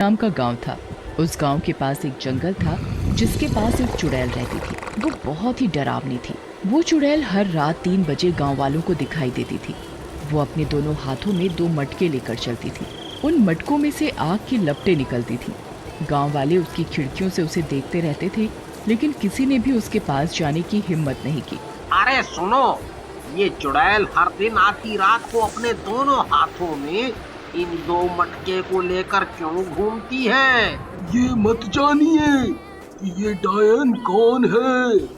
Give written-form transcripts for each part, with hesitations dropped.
नाम का गांव था। उस गांव के पास एक जंगल था जिसके पास एक चुड़ैल रहती थी। वो बहुत ही डरावनी थी। वो चुड़ैल हर रात 3 बजे गांव वालों को दिखाई देती थी। वो अपने दोनों हाथों में 2 मटके लेकर चलती थी। उन मटकों में से आग की लपटें निकलती थी। गांव वाले उसकी खिड़कियों से उसे देखते रहते थे, लेकिन किसी ने भी उसके पास जाने की हिम्मत नहीं की। अरे सुनो, ये चुड़ैल हर दिन आधी रात को अपने दोनों हाथों में इन 2 मटके को लेकर क्यों घूमती है? ये मत जानिए कि ये डायन कौन है।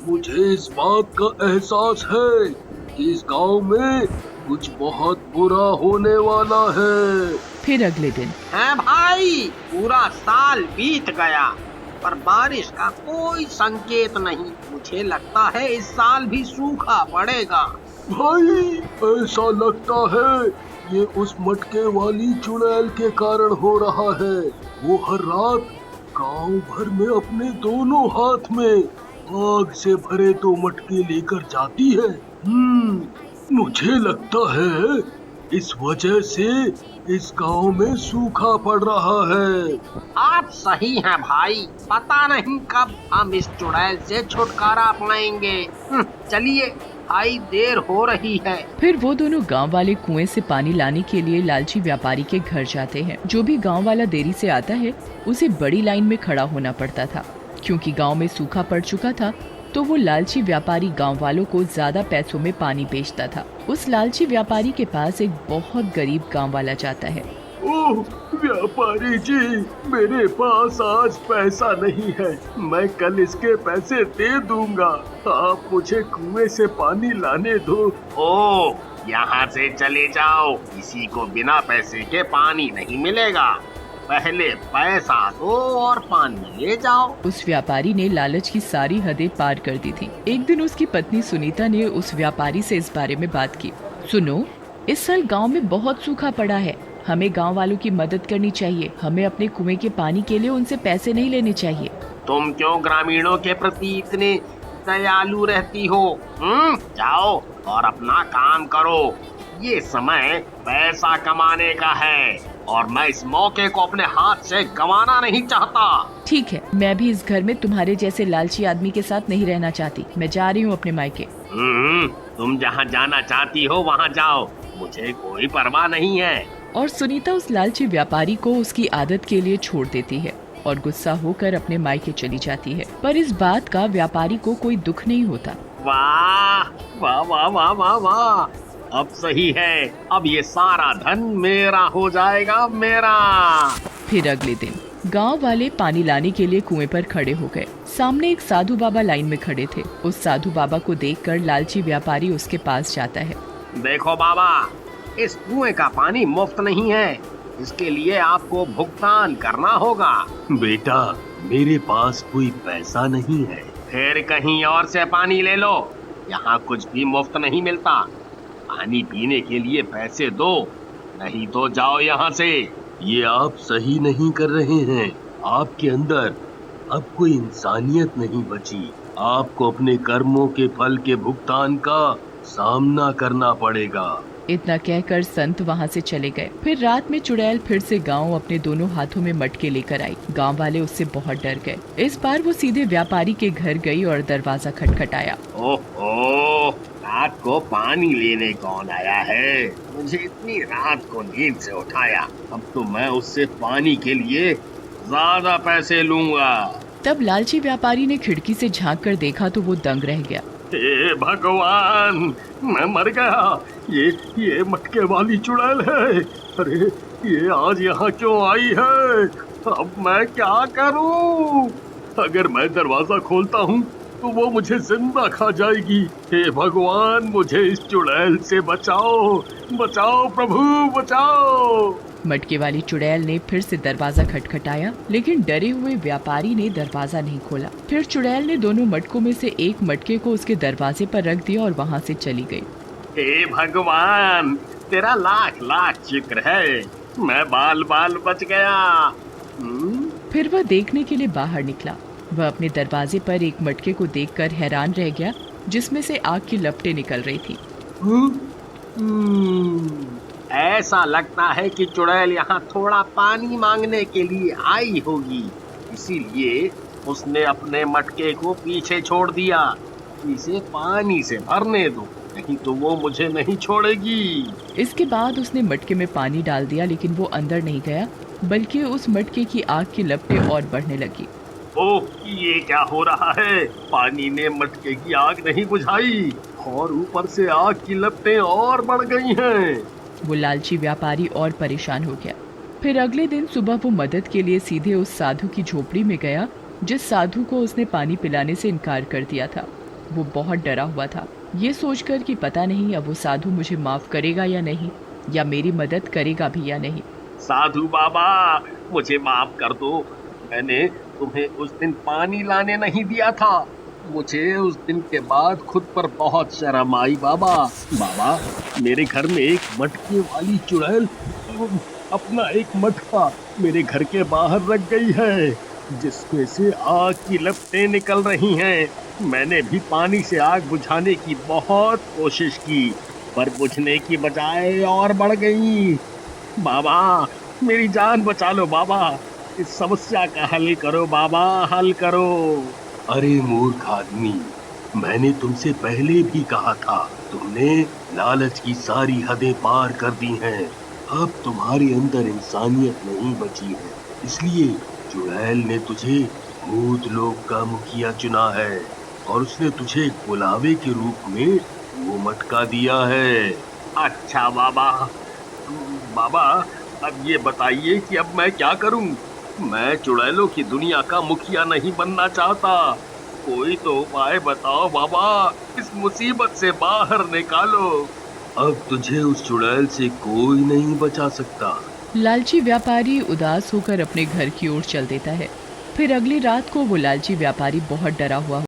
मुझे इस बात का एहसास है कि इस गांव में कुछ बहुत बुरा होने वाला है। फिर अगले दिन है भाई, पूरा साल बीत गया पर बारिश का कोई संकेत नहीं। मुझे लगता है इस साल भी सूखा पड़ेगा। भाई, ऐसा लगता है ये उस मटके वाली चुड़ैल के कारण हो रहा है। वो हर रात गांव भर में अपने दोनों हाथ में आग से भरे 2 मटके लेकर जाती है। मुझे लगता है इस वजह से इस गांव में सूखा पड़ रहा है। आप सही हैं भाई, पता नहीं कब हम इस चुड़ैल से छुटकारा पाएंगे। चलिए भाई, देर हो रही है। फिर वो दोनों गांव वाले कुएं से पानी लाने के लिए लालची व्यापारी के घर जाते हैं। जो भी गांव वाला देरी से आता है उसे बड़ी लाइन में खड़ा होना पड़ता था। क्योंकि गांव में सूखा पड़ चुका था तो वो लालची व्यापारी गांव वालों को ज्यादा पैसों में पानी बेचता था। उस लालची व्यापारी के पास एक बहुत गरीब गांव वाला जाता है। ओह व्यापारी जी, मेरे पास आज पैसा नहीं है। मैं कल इसके पैसे दे दूंगा। आप मुझे कुएं से पानी लाने दो। ओ, यहाँ से चले जाओ, किसी को बिना पैसे के पानी नहीं मिलेगा। पहले पैसा दो और पानी ले जाओ। उस व्यापारी ने लालच की सारी हदें पार कर दी थी। एक दिन उसकी पत्नी सुनीता ने उस व्यापारी से इस बारे में बात की। सुनो, इस साल गांव में बहुत सूखा पड़ा है। हमें गांव वालों की मदद करनी चाहिए। हमें अपने कुएं के पानी के लिए उनसे पैसे नहीं लेने चाहिए। तुम क्यों ग्रामीणों के प्रति इतने दयालु रहती हो? जाओ और अपना काम करो। ये समय पैसा कमाने का है और मैं इस मौके को अपने हाथ से गंवाना नहीं चाहता। ठीक है, मैं भी इस घर में तुम्हारे जैसे लालची आदमी के साथ नहीं रहना चाहती। मैं जा रही हूँ अपने मायके। तुम जहाँ जाना चाहती हो वहाँ जाओ, मुझे कोई परवाह नहीं है। और सुनीता उस लालची व्यापारी को उसकी आदत के लिए छोड़ देती है और गुस्सा होकर अपने मायके चली जाती है। पर इस बात का व्यापारी को कोई दुख नहीं होता। वाह वाह वाह वाह वाह वाह, अब सही है। अब ये सारा धन मेरा हो जाएगा, मेरा। फिर अगले दिन गांव वाले पानी लाने के लिए कुएं पर खड़े हो गए। सामने एक साधु बाबा लाइन में खड़े थे। उस साधु बाबा को देखकर लालची व्यापारी उसके पास जाता है। देखो बाबा, इस कुएं का पानी मुफ्त नहीं है, इसके लिए आपको भुगतान करना होगा। बेटा, मेरे पास कोई पैसा नहीं है। फिर कहीं और से पानी ले लो, यहाँ कुछ भी मुफ्त नहीं मिलता। पानी पीने के लिए पैसे दो, नहीं तो जाओ यहाँ से। ये आप सही नहीं कर रहे हैं। आपके अंदर अब कोई इंसानियत नहीं बची। आपको अपने कर्मों के फल के भुगतान का सामना करना पड़ेगा। इतना कहकर संत वहाँ से चले गए। फिर रात में चुड़ैल फिर से गांव अपने दोनों हाथों में मटके लेकर आई। गांव वाले उससे बहुत डर गए। इस बार वो सीधे व्यापारी के घर गई और दरवाजा खटखटाया। ओहो, रात को पानी लेने कौन आया है? मुझे इतनी रात को नींद से उठाया। अब तो मैं उससे पानी के लिए ज्यादा पैसे लूंगा। तब लालची व्यापारी ने खिड़की से झांक कर देखा तो वो दंग रह गया। हे भगवान, मैं मर गया। ये मटके वाली चुड़ैल है। अरे, ये आज यहाँ क्यों आई है? अब मैं क्या करूं? अगर मैं दरवाजा खोलता हूँ तो वो मुझे जिंदा खा जाएगी। हे भगवान, मुझे इस चुड़ैल से बचाओ, बचाओ प्रभु, बचाओ। मटके वाली चुड़ैल ने फिर से दरवाजा खटखटाया, लेकिन डरे हुए व्यापारी ने दरवाजा नहीं खोला। फिर चुड़ैल ने दोनों मटकों में से एक मटके को उसके दरवाजे पर रख दिया और वहाँ से चली गई। हे भगवान, तेरा लाख लाख शुक्र है, मैं बाल बाल बच गया। फिर वह देखने के लिए बाहर निकला। वह अपने दरवाजे पर एक मटके को देखकर हैरान रह गया, जिसमें से आग की लपटें निकल रही थी। ऐसा लगता है कि चुड़ैल यहाँ थोड़ा पानी मांगने के लिए आई होगी, इसीलिए उसने अपने मटके को पीछे छोड़ दिया। इसे पानी से भरने दो, नहीं तो वो मुझे नहीं छोड़ेगी। इसके बाद उसने मटके में पानी डाल दिया, लेकिन वो अंदर नहीं गया, बल्कि उस मटके की आग की लपटें और बढ़ने लगी। ओह, ये क्या हो रहा है? पानी ने मटके की आग नहीं बुझाई और ऊपर से आग की लपटें और बढ़ गई हैं। वो लालची व्यापारी और परेशान हो गया। फिर अगले दिन सुबह वो मदद के लिए सीधे उस साधु की झोपड़ी में गया, जिस साधु को उसने पानी पिलाने से इनकार कर दिया था। वो बहुत डरा हुआ था, ये सोचकर कि पता नहीं अब वो साधु मुझे माफ करेगा या नहीं, या मेरी मदद करेगा भी या नहीं। साधु बाबा, मुझे माफ कर दो। मैंने तुम्हें उस दिन पानी लाने नहीं दिया था। मुझे उस दिन के बाद खुद पर बहुत शर्म आई बाबा। बाबा, मेरे घर में एक मटके वाली चुड़ैल अपना एक मटका मेरे घर के बाहर रख गई है, जिसमें से आग की लपटें निकल रही हैं। मैंने भी पानी से आग बुझाने की बहुत कोशिश की, पर बुझने की बजाय और बढ़ गई। बाबा, मेरी जान बचा लो बाबा। इस समस्या का हल करो बाबा, हल करो। अरे मूर्ख आदमी, मैंने तुमसे पहले भी कहा था, तुमने लालच की सारी हदें पार कर दी हैं। अब तुम्हारे अंदर इंसानियत नहीं बची है, इसलिए चुड़ैल ने तुझे भूत लोक का मुखिया चुना है और उसने तुझे एक बुलावे के रूप में वो मटका दिया है। अच्छा बाबा। बाबा, अब ये बताइए कि अब मैं क्या करूं? मैं चुड़ैलों की दुनिया का मुखिया नहीं बनना चाहता। कोई तो उपाय बताओ बाबा, इस मुसीबत से बाहर निकालो। अब तुझे उस चुड़ैल से कोई नहीं बचा सकता। लालची व्यापारी उदास होकर अपने घर की ओर चल देता है। फिर अगली रात को वो लालची व्यापारी बहुत डरा हुआ